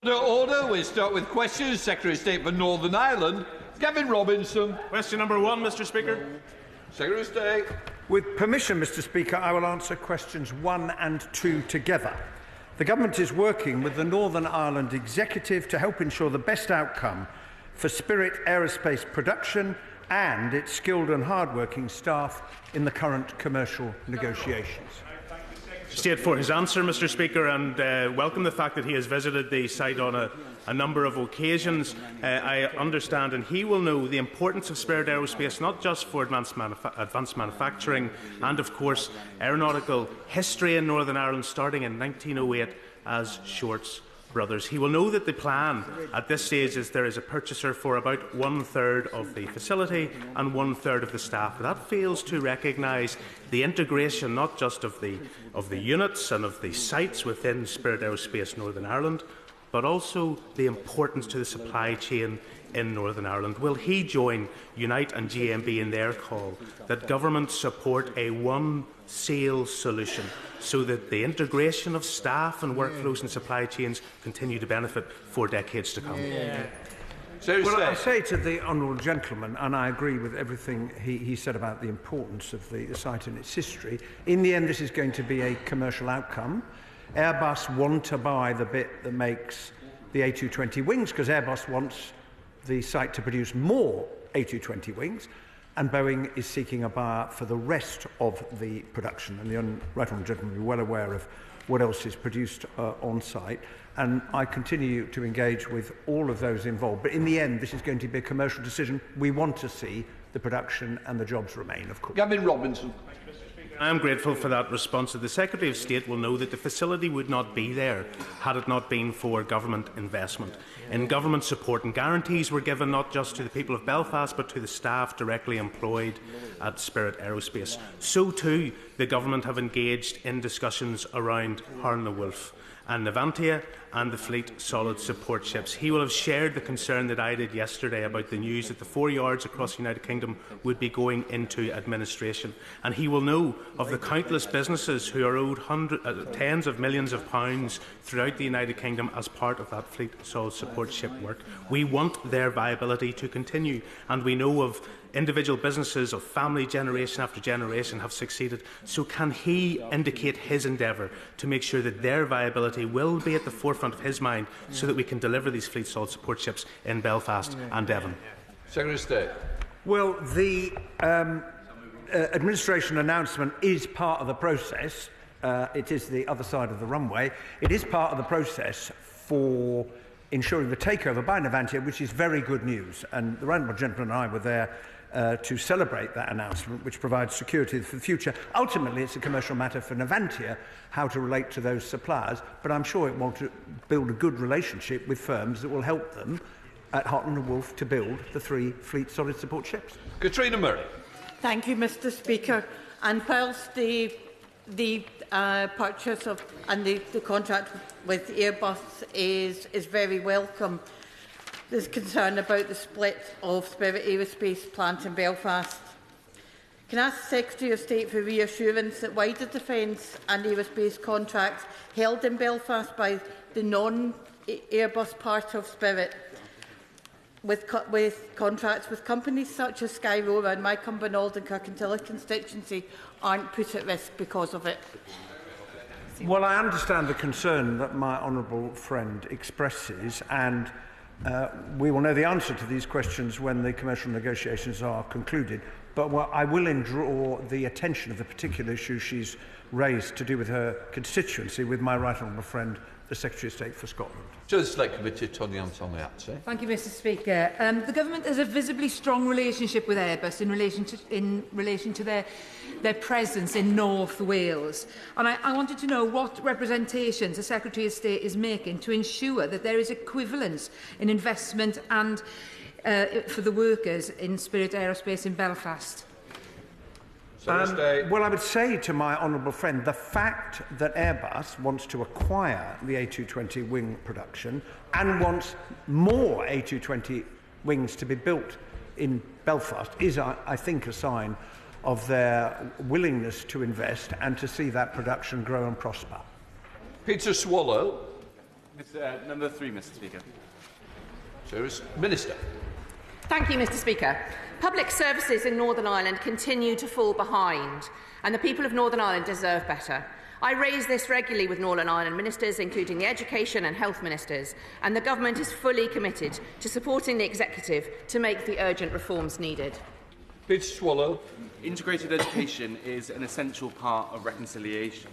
Order. We start with questions. Secretary of State for Northern Ireland, Gavin Robinson. Question number 1, Mr. Speaker. Secretary of State. With permission, Mr. Speaker, I will answer questions 1 and 2 together. The Government is working with the Northern Ireland Executive to help ensure the best outcome for Spirit Aerospace production and its skilled and hard-working staff in the current commercial negotiations. State for his answer, Mr. Speaker, and welcome the fact that he has visited the site on a number of occasions. I understand, and he will know, the importance of Spirit Aerospace, not just for advanced manufacturing and, of course, aeronautical history in Northern Ireland, starting in 1908 as Short's brothers. He will know that the plan at this stage is there is a purchaser for about 1/3 of the facility and 1/3 of the staff. That fails to recognise the integration not just of the units and of the sites within Spirit Aerospace Northern Ireland, but also the importance to the supply chain in Northern Ireland. Will he join Unite and GMB in their call that government support a one-sale solution so that the integration of staff and workflows and supply chains continue to benefit for decades to come? Well, I say to the honourable gentleman, and I agree with everything he said about the importance of the site and its history, in the end this is going to be a commercial outcome. Airbus want to buy the bit that makes the A220 wings because Airbus wants the site to produce more A220 wings, and Boeing is seeking a buyer for the rest of the production. And the right honourable gentleman will be well aware of what else is produced on site. And I continue to engage with all of those involved. But in the end, this is going to be a commercial decision. We want to see the production and the jobs remain, of course. Gavin Robinson. I am grateful for that response. The Secretary of State will know that the facility would not be there had it not been for government investment. In government support and guarantees were given not just to the people of Belfast but to the staff directly employed at Spirit Aerospace. So too the government have engaged in discussions around Harn na Wolf and Navantia and the fleet solid support ships. He will have shared the concern that I did yesterday about the news that the 4 yards across the United Kingdom would be going into administration. And he will know of the countless businesses who are owed tens of millions of pounds throughout the United Kingdom as part of that fleet solid support ship work. We want their viability to continue, and we know of individual businesses of family generation after generation have succeeded. So can he indicate his endeavour to make sure that their viability will be at the forefront of his mind so that we can deliver these fleet solid support ships in Belfast and Devon? Secretary of State. Well, the administration announcement is part of the process. It is the other side of the runway. It is part of the process for ensuring the takeover by Navantia, which is very good news. And the honourable gentleman and I were there to celebrate that announcement, which provides security for the future. Ultimately, it's a commercial matter for Navantia how to relate to those suppliers, but I'm sure it will to build a good relationship with firms that will help them at Harn na Wolf to build the 3 fleet solid support ships. Katrina Murray. Thank you, Mr. Speaker. And whilst the purchase of and the contract with Airbus is very welcome, there's concern about the split of Spirit Aerospace plant in Belfast. Can I ask the Secretary of State for reassurance that wider defence and aerospace contracts held in Belfast by the non-Airbus part of Spirit, with contracts with companies such as Sky Rover and my Cumbernauld and Kirkintilloch constituency, aren't put at risk because of it? Well, I understand the concern that my honourable friend expresses, and we will know the answer to these questions when the commercial negotiations are concluded. But I will draw the attention of the particular issue she's raised to do with her constituency with my right honourable friend, the Secretary of State for Scotland. To the Select Committee, Tonia Antoniazzi. Thank you, Mr. Speaker. The Government has a visibly strong relationship with Airbus in relation to their presence in North Wales. And I wanted to know what representations the Secretary of State is making to ensure that there is equivalence in investment and for the workers in Spirit Aerospace in Belfast. Well, I would say to my honourable friend, the fact that Airbus wants to acquire the A220 wing production and wants more A220 wings to be built in Belfast is, I think, a sign of their willingness to invest and to see that production grow and prosper. Peter Swallow. It's number 3, Mr. Speaker. Minister. Thank you, Mr. Speaker. Public services in Northern Ireland continue to fall behind, and the people of Northern Ireland deserve better. I raise this regularly with Northern Ireland ministers, including the Education and Health ministers, and the Government is fully committed to supporting the Executive to make the urgent reforms needed. Bid swallow. Integrated education is an essential part of reconciliation.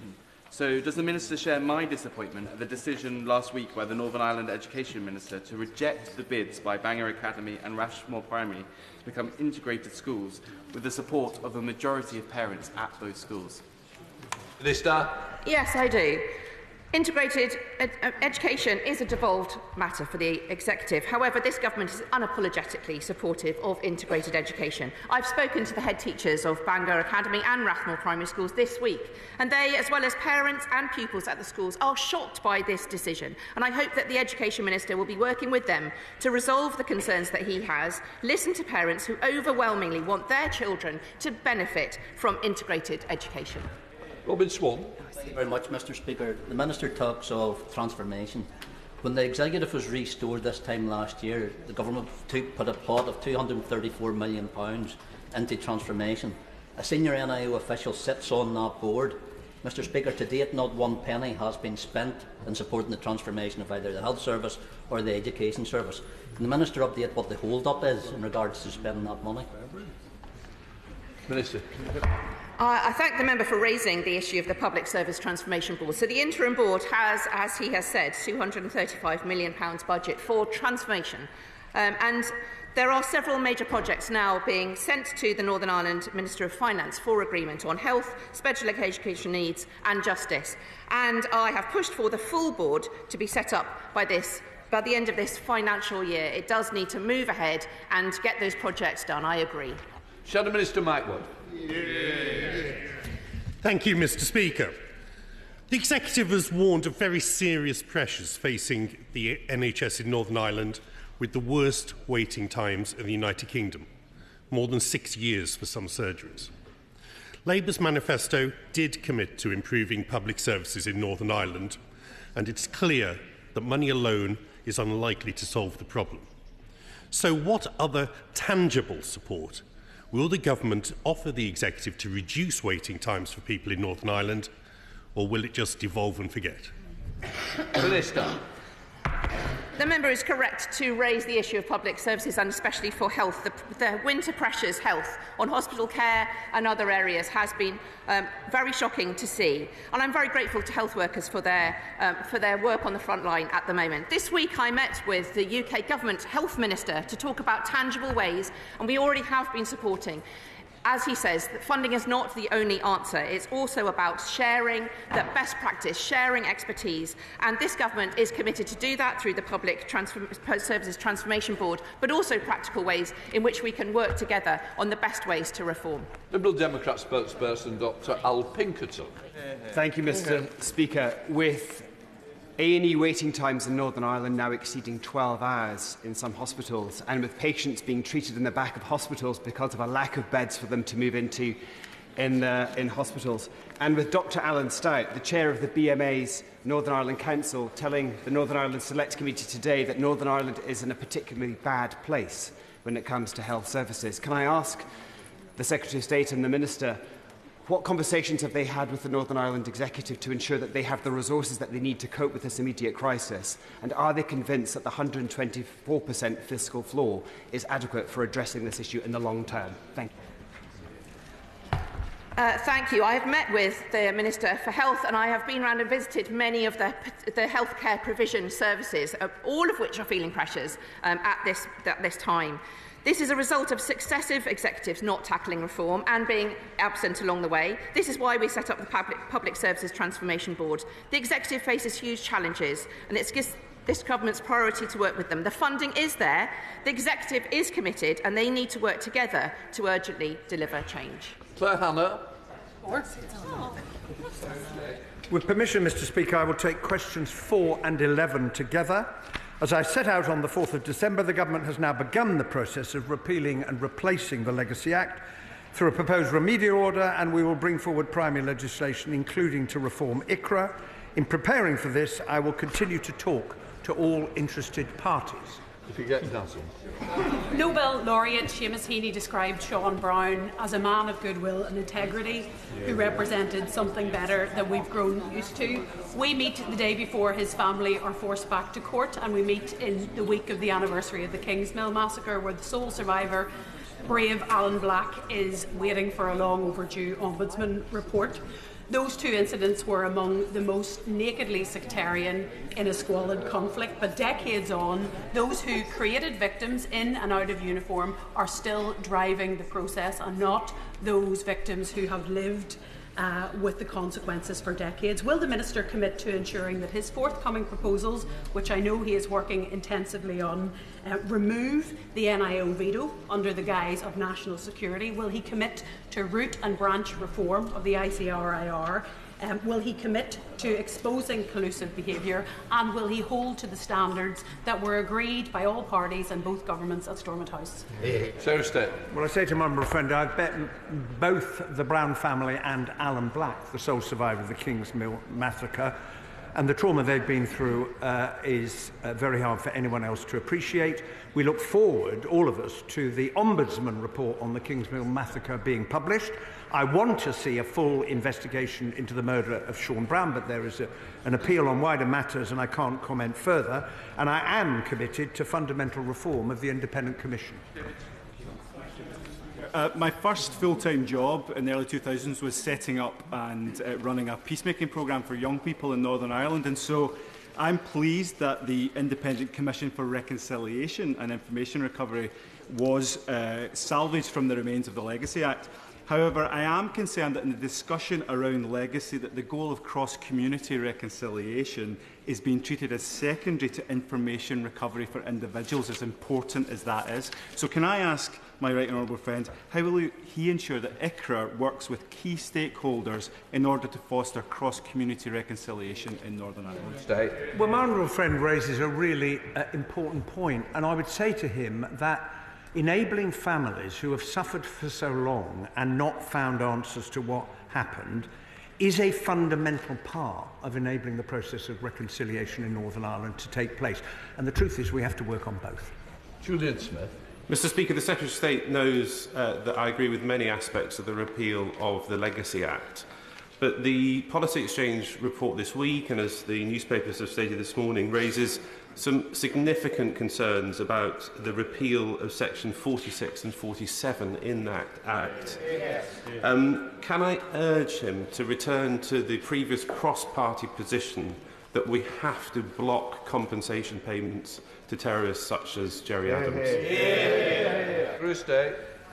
So does the Minister share my disappointment at the decision last week by the Northern Ireland Education Minister to reject the bids by Bangor Academy and Rashmore Primary to become integrated schools with the support of a majority of parents at those schools? Minister. Yes, I do. Integrated education is a devolved matter for the Executive. However, this Government is unapologetically supportive of integrated education. I've spoken to the head teachers of Bangor Academy and Rathmore Primary Schools this week, and they, as well as parents and pupils at the schools, are shocked by this decision. And I hope that the Education Minister will be working with them to resolve the concerns that he has, listen to parents who overwhelmingly want their children to benefit from integrated education. Robin Swan. Thank you very much, Mr. Speaker. The Minister talks of transformation. When the Executive was restored this time last year, the Government put a pot of £234 million into transformation. A senior NIO official sits on that board. Mr. Speaker, to date, not one penny has been spent in supporting the transformation of either the health service or the education service. Can the Minister update what the hold-up is in regards to spending that money? Minister. I thank the member for raising the issue of the Public Service Transformation Board. So the interim board has, as he has said, £235 million budget for transformation. And there are several major projects now being sent to the Northern Ireland Minister of Finance for agreement on health, special education needs and justice. And I have pushed for the full board to be set up by the end of this financial year. It does need to move ahead and get those projects done. I agree. Shadow Minister Mike Wood. Thank you, Mr. Speaker. The Executive has warned of very serious pressures facing the NHS in Northern Ireland, with the worst waiting times in the United Kingdom, more than 6 years for some surgeries. Labour's manifesto did commit to improving public services in Northern Ireland, and it's clear that money alone is unlikely to solve the problem. So what other tangible support will the Government offer the Executive to reduce waiting times for people in Northern Ireland, or will it just devolve and forget? Minister. The member is correct to raise the issue of public services and especially for health. The winter pressures health on hospital care and other areas has been very shocking to see. And I'm very grateful to health workers for their work on the front line at the moment. This week I met with the UK Government Health Minister to talk about tangible ways, and we already have been supporting. As he says, funding is not the only answer. It's also about sharing that best practice, sharing expertise, and this Government is committed to do that through the Public Services Transformation Board, but also practical ways in which we can work together on the best ways to reform. Liberal Democrat spokesperson Dr Al Pinkerton. Thank you, Mr. Speaker. With A&E waiting times in Northern Ireland now exceeding 12 hours in some hospitals, and with patients being treated in the back of hospitals because of a lack of beds for them to move into in hospitals, and with Dr Alan Stout, the chair of the BMA's Northern Ireland Council, telling the Northern Ireland Select Committee today that Northern Ireland is in a particularly bad place when it comes to health services. Can I ask the Secretary of State and the Minister, what conversations have they had with the Northern Ireland Executive to ensure that they have the resources that they need to cope with this immediate crisis? And are they convinced that the 124% fiscal floor is adequate for addressing this issue in the long term? Thank you. Thank you. I have met with the Minister for Health, and I have been round and visited many of the healthcare provision services, all of which are feeling pressures at this time. This is a result of successive executives not tackling reform and being absent along the way. This is why we set up the Public Services Transformation Board. The executive faces huge challenges, and it's this Government's priority to work with them. The funding is there, the executive is committed, and they need to work together to urgently deliver change. Claire Hannah. With permission, Mr. Speaker, I will take questions 4 and 11 together. As I set out on the 4th of December, the Government has now begun the process of repealing and replacing the Legacy Act. through a proposed remedial order, and we will bring forward primary legislation, including to reform ICRA. In preparing for this, I will continue to talk to all interested parties. If you get dazzled. Nobel laureate Seamus Heaney described Sean Brown as a man of goodwill and integrity who represented something better than we've grown used to. We meet the day before his family are forced back to court, and we meet in the week of the anniversary of the Kingsmill massacre, where the sole survivor, brave Alan Black, is waiting for a long overdue Ombudsman report. Those two incidents were among the most nakedly sectarian in a squalid conflict, but decades on, those who created victims in and out of uniform are still driving the process, and not those victims who have lived with the consequences for decades. Will the Minister commit to ensuring that his forthcoming proposals, which I know he is working intensively on, remove the NIO veto under the guise of national security? Will he commit to root and branch reform of the ICRIR? Will he commit to exposing collusive behaviour, and will he hold to the standards that were agreed by all parties and both governments at Stormont House? Well, I say to my friend, I've bet both the Brown family and Alan Black, the sole survivor of the Kingsmill massacre, and the trauma they've been through is very hard for anyone else to appreciate. We look forward, all of us, to the Ombudsman report on the Kingsmill massacre being published. I want to see a full investigation into the murder of Sean Brown, but there is an appeal on wider matters, and I can't comment further. And I am committed to fundamental reform of the Independent Commission. My first full-time job in the early 2000s was setting up and running a peacemaking programme for young people in Northern Ireland, and so I'm pleased that the Independent Commission for Reconciliation and Information Recovery was salvaged from the remains of the Legacy Act. However, I am concerned that in the discussion around legacy, that the goal of cross-community reconciliation is being treated as secondary to information recovery for individuals, as important as that is. So can I ask my right honourable friend, how will he ensure that ICRA works with key stakeholders in order to foster cross-community reconciliation in Northern Ireland? Well, my honourable friend raises a really important point, and I would say to him that enabling families who have suffered for so long and not found answers to what happened is a fundamental part of enabling the process of reconciliation in Northern Ireland to take place. And the truth is we have to work on both. Julian Smith. Mr. Speaker, the Secretary of State knows that I agree with many aspects of the repeal of the Legacy Act. But the Policy Exchange report this week, and as the newspapers have stated this morning, raises some significant concerns about the repeal of Section 46 and 47 in that Act. Can I urge him to return to the previous cross-party position that we have to block compensation payments to terrorists such as Jerry Adams?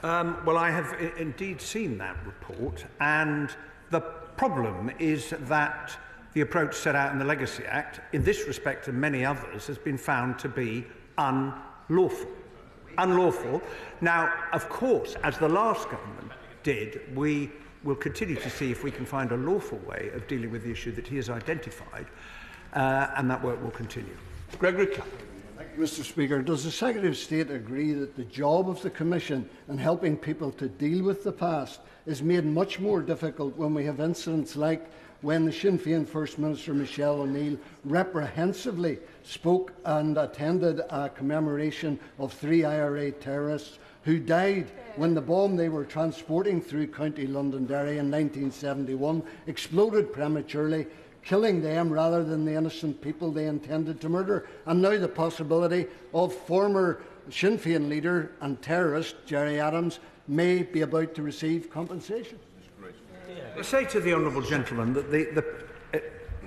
Well, I have indeed seen that report, and the problem is that the approach set out in the Legacy Act, in this respect and many others, has been found to be unlawful. Unlawful. Now, of course, as the last government did, we will continue to see if we can find a lawful way of dealing with the issue that he has identified, and that work will continue. Gregory Campbell. Mr. Speaker, does the Secretary of State agree that the job of the Commission in helping people to deal with the past is made much more difficult when we have incidents like when the Sinn Féin First Minister Michelle O'Neill reprehensively spoke and attended a commemoration of 3 IRA terrorists who died when the bomb they were transporting through County Londonderry in 1971 exploded prematurely, killing them rather than the innocent people they intended to murder. And now the possibility of former Sinn Féin leader and terrorist Jerry Adams may be about to receive compensation. I say to the honourable gentleman that,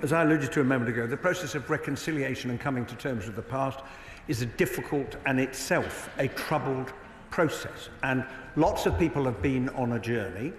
as I alluded to a moment ago, the process of reconciliation and coming to terms with the past is a difficult and itself a troubled process. And lots of people have been on a journey,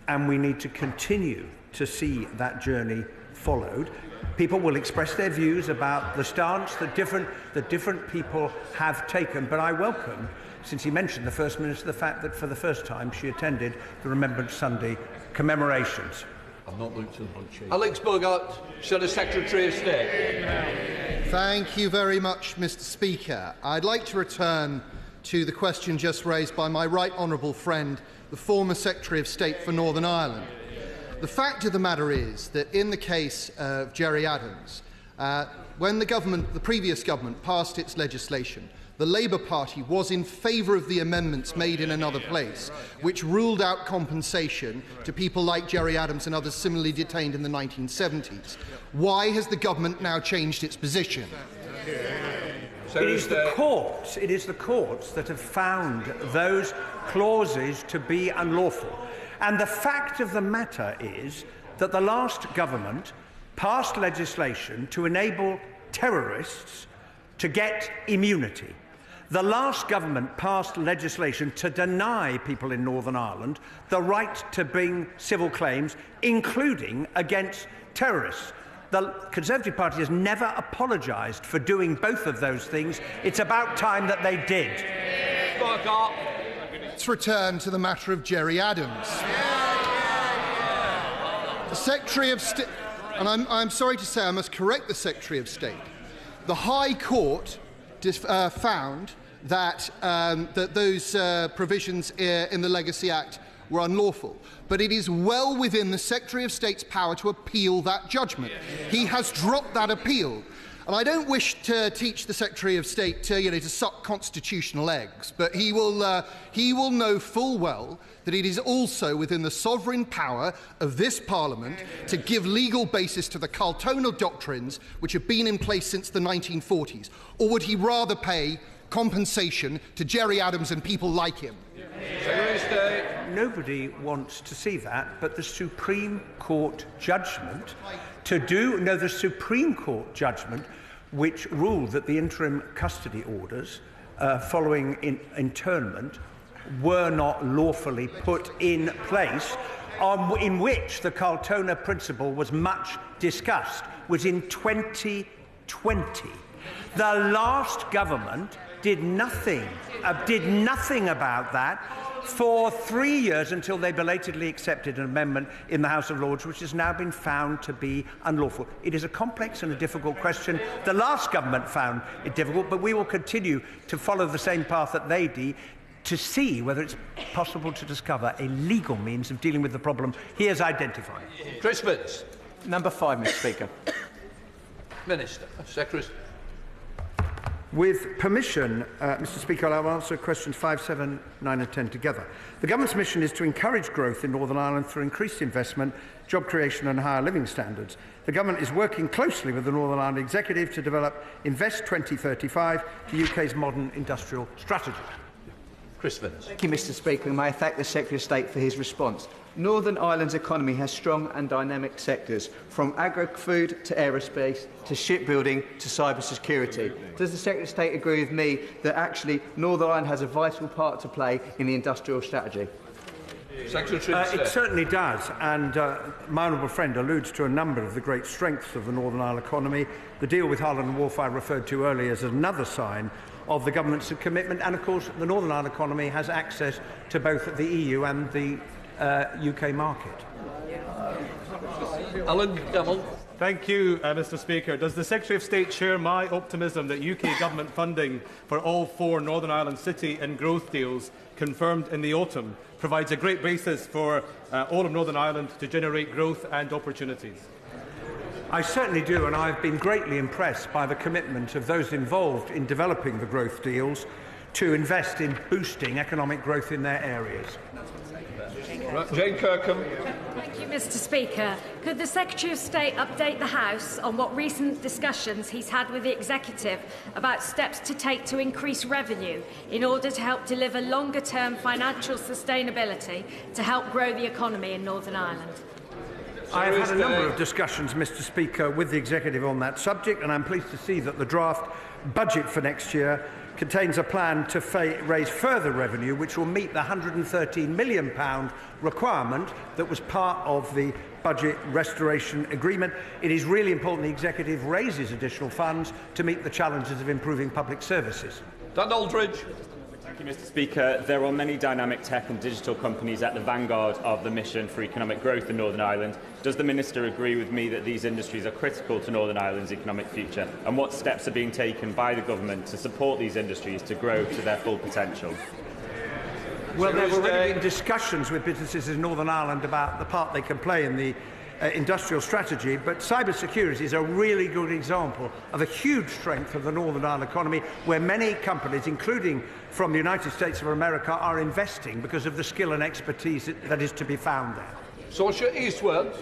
and we need to continue to see that journey followed. People will express their views about the stance that different people have taken, but I welcome, since he mentioned the First Minister, the fact that for the first time she attended the Remembrance Sunday commemorations. I'm not looked at the Alex Bogart, Shadow Secretary of State. Thank you very much, Mr. Speaker. I'd like to return to the question just raised by my right honourable friend, the former Secretary of State for Northern Ireland. The fact of the matter is that in the case of Gerry Adams, when the previous government passed its legislation, the Labour Party was in favour of the amendments made in another place, which ruled out compensation to people like Gerry Adams and others similarly detained in the 1970s. Why has the government now changed its position? It is the courts that have found those clauses to be unlawful. And the fact of the matter is that the last government passed legislation to enable terrorists to get immunity. The last government passed legislation to deny people in Northern Ireland the right to bring civil claims, including against terrorists. The Conservative Party has never apologised for doing both of those things. It's about time that they did. Let's return to the matter of Gerry Adams. The Secretary of State, and I'm sorry to say I must correct the Secretary of State. The High Court found that, those provisions in the Legacy Act were unlawful. But it is well within the Secretary of State's power to appeal that judgment. He has dropped that appeal. And I don't wish to teach the Secretary of State to suck constitutional eggs, but he will know full well that it is also within the sovereign power of this Parliament to give legal basis to the Carltonal doctrines which have been in place since the 1940s. Or would he rather pay compensation to Gerry Adams and people like him? Nobody wants to see that, but the Supreme Court judgment the Supreme Court judgment which ruled that the interim custody orders following internment were not lawfully put in place, in which the Carltona principle was much discussed, was in 2020. The last government did nothing about that for 3 years until they belatedly accepted an amendment in the House of Lords, which has now been found to be unlawful. It is a complex and a difficult question. The last government found it difficult, but we will continue to follow the same path that they did to see whether it's possible to discover a legal means of dealing with the problem he has identified. Chris Vince. Number 5, Mr. Speaker. Minister. Secretary. With permission, Mr. Speaker, I will answer questions 5, 7, 9 and 10 together. The Government's mission is to encourage growth in Northern Ireland through increased investment, job creation and higher living standards. The Government is working closely with the Northern Ireland Executive to develop Invest 2035, the UK's modern industrial strategy. Chris Vince. Thank you, Mr. Speaker, and may I thank the Secretary of State for his response. Northern Ireland's economy has strong and dynamic sectors, from agri-food to aerospace to shipbuilding to cybersecurity. Does the Secretary of State agree with me that actually Northern Ireland has a vital part to play in the industrial strategy? It certainly does, and my honourable friend alludes to a number of the great strengths of the Northern Ireland economy. The deal with Harland and Wolff I referred to earlier is another sign of the Government's commitment, and of course the Northern Ireland economy has access to both the EU and the UK market. Alan Gavin. Thank you, Mr. Speaker. Does the Secretary of State share my optimism that UK Government funding for all 4 Northern Ireland city and growth deals confirmed in the autumn provides a great basis for all of Northern Ireland to generate growth and opportunities? I certainly do, and I've been greatly impressed by the commitment of those involved in developing the growth deals to invest in boosting economic growth in their areas. Jane Kirkham. Thank you, Mr. Speaker. Could the Secretary of State update the House on what recent discussions he's had with the Executive about steps to take to increase revenue in order to help deliver longer-term financial sustainability to help grow the economy in Northern Ireland? I have had a number of discussions, Mr. Speaker, with the Executive on that subject, and I'm pleased to see that the draft budget for next year contains a plan to raise further revenue, which will meet the £113 million requirement that was part of the budget restoration agreement. It is really important the Executive raises additional funds to meet the challenges of improving public services. Dan Aldridge. Thank you, Mr. Speaker. There are many dynamic tech and digital companies at the vanguard of the mission for economic growth in Northern Ireland. Does the Minister agree with me that these industries are critical to Northern Ireland's economic future? And what steps are being taken by the Government to support these industries to grow to their full potential? Well, there have already been discussions with businesses in Northern Ireland about the part they can play in the industrial strategy, but cybersecurity is a really good example of a huge strength of the Northern Ireland economy, where many companies, including from the United States of America, are investing because of the skill and expertise that is to be found there. Saoirse Eastwell.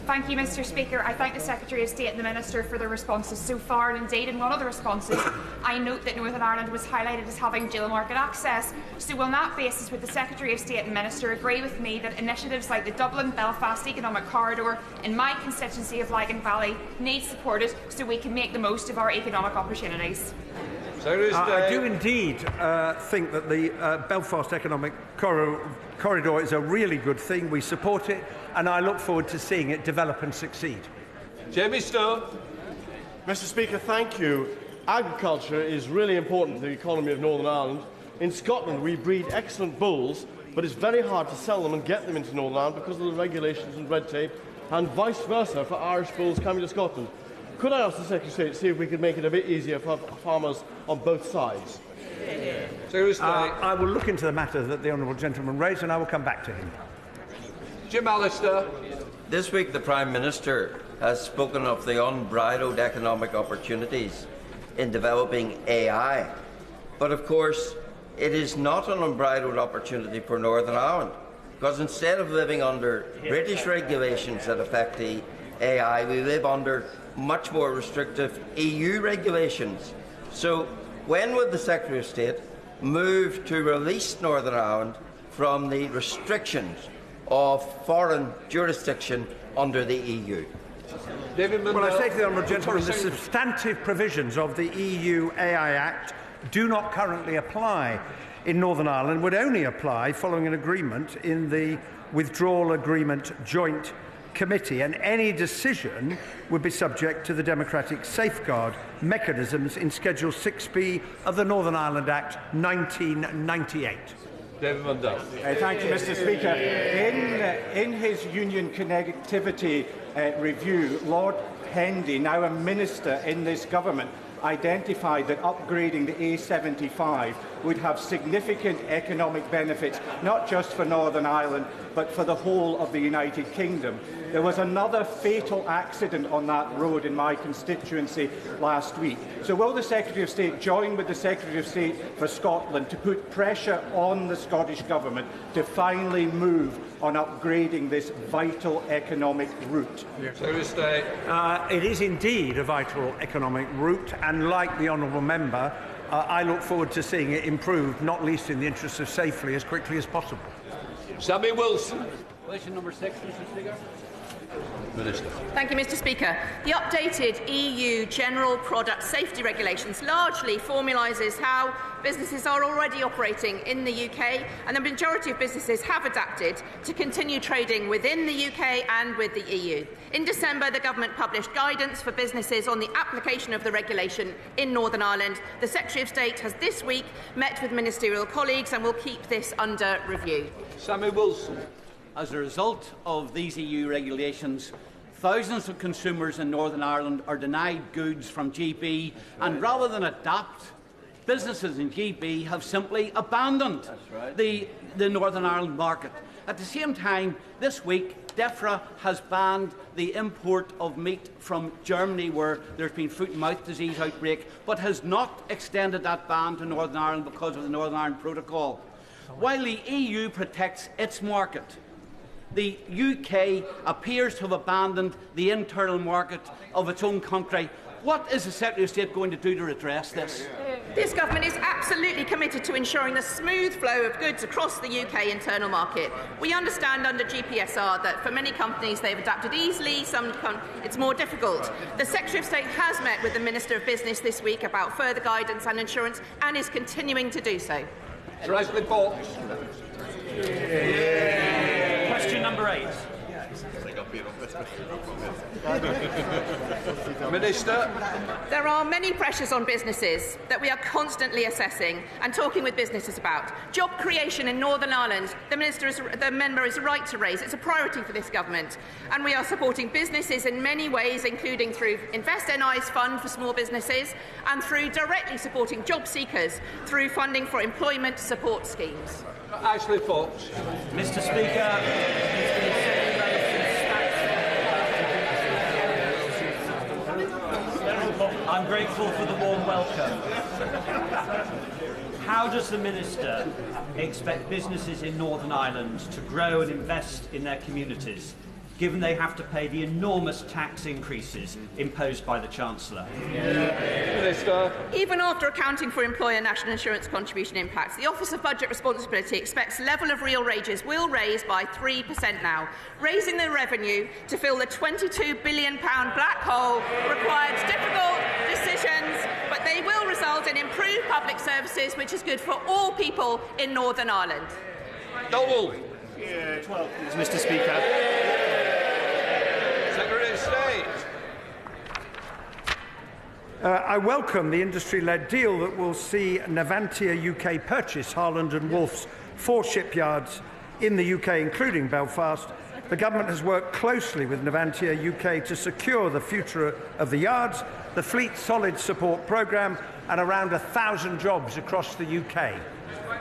Thank you, Mr. Speaker. I thank the Secretary of State and the Minister for their responses so far, and indeed in one of the responses I note that Northern Ireland was highlighted as having dual market access. So on that basis, would the Secretary of State and Minister agree with me that initiatives like the Dublin-Belfast Economic Corridor in my constituency of Lagan Valley need supported so we can make the most of our economic opportunities? I do indeed think that the Belfast Economic Corridor is a really good thing. We support it, and I look forward to seeing it develop and succeed. Jamie Stowe. Mr. Speaker, thank you. Agriculture is really important to the economy of Northern Ireland. In Scotland, we breed excellent bulls, but it's very hard to sell them and get them into Northern Ireland because of the regulations and red tape, and vice versa for Irish bulls coming to Scotland. Could I ask the Secretary of State to see if we could make it a bit easier for farmers on both sides? I will look into the matter that the honourable gentleman raised, and I will come back to him. Jim Allister. This week the Prime Minister has spoken of the unbridled economic opportunities in developing AI. But of course, it is not an unbridled opportunity for Northern Ireland, because instead of living under British regulations that affect the AI, we live under much more restrictive EU regulations. So when would the Secretary of State move to release Northern Ireland from the restrictions of foreign jurisdiction under the EU? Well, I say to the honourable gentleman, the substantive provisions of the EU AI Act do not currently apply in Northern Ireland, would only apply following an agreement in the Withdrawal Agreement Joint Committee, and any decision would be subject to the democratic safeguard mechanisms in Schedule 6B of the Northern Ireland Act 1998. David Mundell. Thank you, Mr. Speaker. In his union connectivity review, Lord Hendy, now a minister in this government, identified that upgrading the A75 would have significant economic benefits, not just for Northern Ireland, but for the whole of the United Kingdom. There was another fatal accident on that road in my constituency last week. So will the Secretary of State join with the Secretary of State for Scotland to put pressure on the Scottish Government to finally move on upgrading this vital economic route? It is indeed a vital economic route, and like the honourable member, I look forward to seeing it improved, not least in the interests of safely as quickly as possible. Sammy Wilson. Question number 6, Mr. Speaker. Minister. Thank you, Mr. Speaker. The updated EU General Product Safety Regulations largely formalises how businesses are already operating in the UK, and the majority of businesses have adapted to continue trading within the UK and with the EU. In December, the Government published guidance for businesses on the application of the regulation in Northern Ireland. The Secretary of State has this week met with ministerial colleagues and will keep this under review. Sammy Wilson. As a result of these EU regulations, thousands of consumers in Northern Ireland are denied goods from GB, and rather than adapt, businesses in GB have simply abandoned the Northern Ireland market. At the same time, this week, DEFRA has banned the import of meat from Germany, where there's been foot and mouth disease outbreak, but has not extended that ban to Northern Ireland because of the Northern Ireland Protocol. While the EU protects its market, the UK appears to have abandoned the internal market of its own country. What is the Secretary of State going to do to redress this? This government is absolutely committed to ensuring the smooth flow of goods across the UK internal market. We understand under GPSR that for many companies they've adapted easily, it's more difficult. The Secretary of State has met with the Minister of Business this week about further guidance and assurance, and is continuing to do so. Question number 8. Minister. There are many pressures on businesses that we are constantly assessing and talking with businesses about. Job creation in Northern Ireland, the member is right to raise. It's a priority for this government, and we are supporting businesses in many ways, including through Invest NI's fund for small businesses and through directly supporting job seekers through funding for employment support schemes. Ashley Fox. Mr. Speaker, I'm grateful for the warm welcome. How does the Minister expect businesses in Northern Ireland to grow and invest in their communities, given they have to pay the enormous tax increases imposed by the Chancellor? Minister. Even after accounting for employer national insurance contribution impacts, the Office of Budget Responsibility expects the level of real wages will raise by 3% now. Raising the revenue to fill the £22 billion black hole requires difficult decisions, but they will result in improved public services, which is good for all people in Northern Ireland. Dowell. Mr. Speaker. Secretary of State. I welcome the industry-led deal that will see Navantia UK purchase Harland and Wolff's 4 shipyards in the UK, including Belfast. The government has worked closely with Navantia UK to secure the future of the yards, the Fleet Solid Support Programme, and around 1,000 jobs across the UK.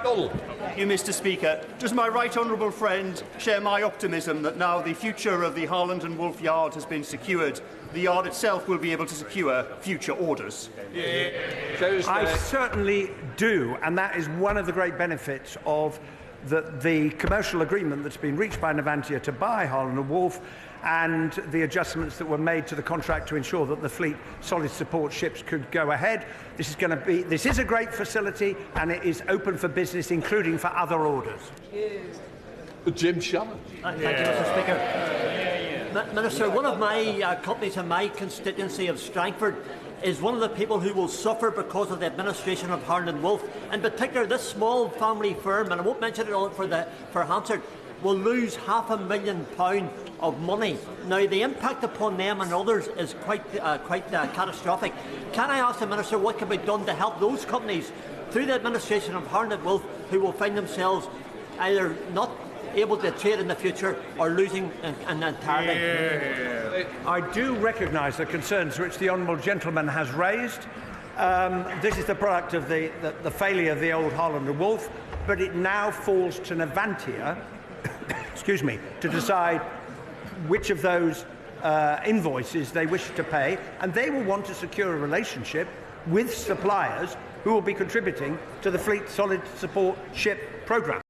Thank you, Mr. Speaker. Does my right honourable friend share my optimism that now the future of the Harland and Wolff yard has been secured, the yard itself will be able to secure future orders? I certainly do, and that is one of the great benefits of the commercial agreement that's been reached by Navantia to buy Harland and Wolff, and the adjustments that were made to the contract to ensure that the Fleet Solid Support ships could go ahead. This is a great facility, and it is open for business, including for other orders. Jim Shannon. Thank you, Mr. Speaker. Minister, one of my companies in my constituency of Strangford is one of the people who will suffer because of the administration of Harland and Wolff. In particular, this small family firm, and I won't mention it all for Hansard, will lose £500,000 of money. Now, the impact upon them and others is quite catastrophic. Can I ask the Minister what can be done to help those companies through the administration of Harland and Wolff who will find themselves either not able to trade in the future or losing entirely? I do recognise the concerns which the honourable gentleman has raised. This is the product of the failure of the old Harland and Wolff, but it now falls to Navantia to decide which of those invoices they wish to pay, and they will want to secure a relationship with suppliers who will be contributing to the Fleet Solid Support Ship programme.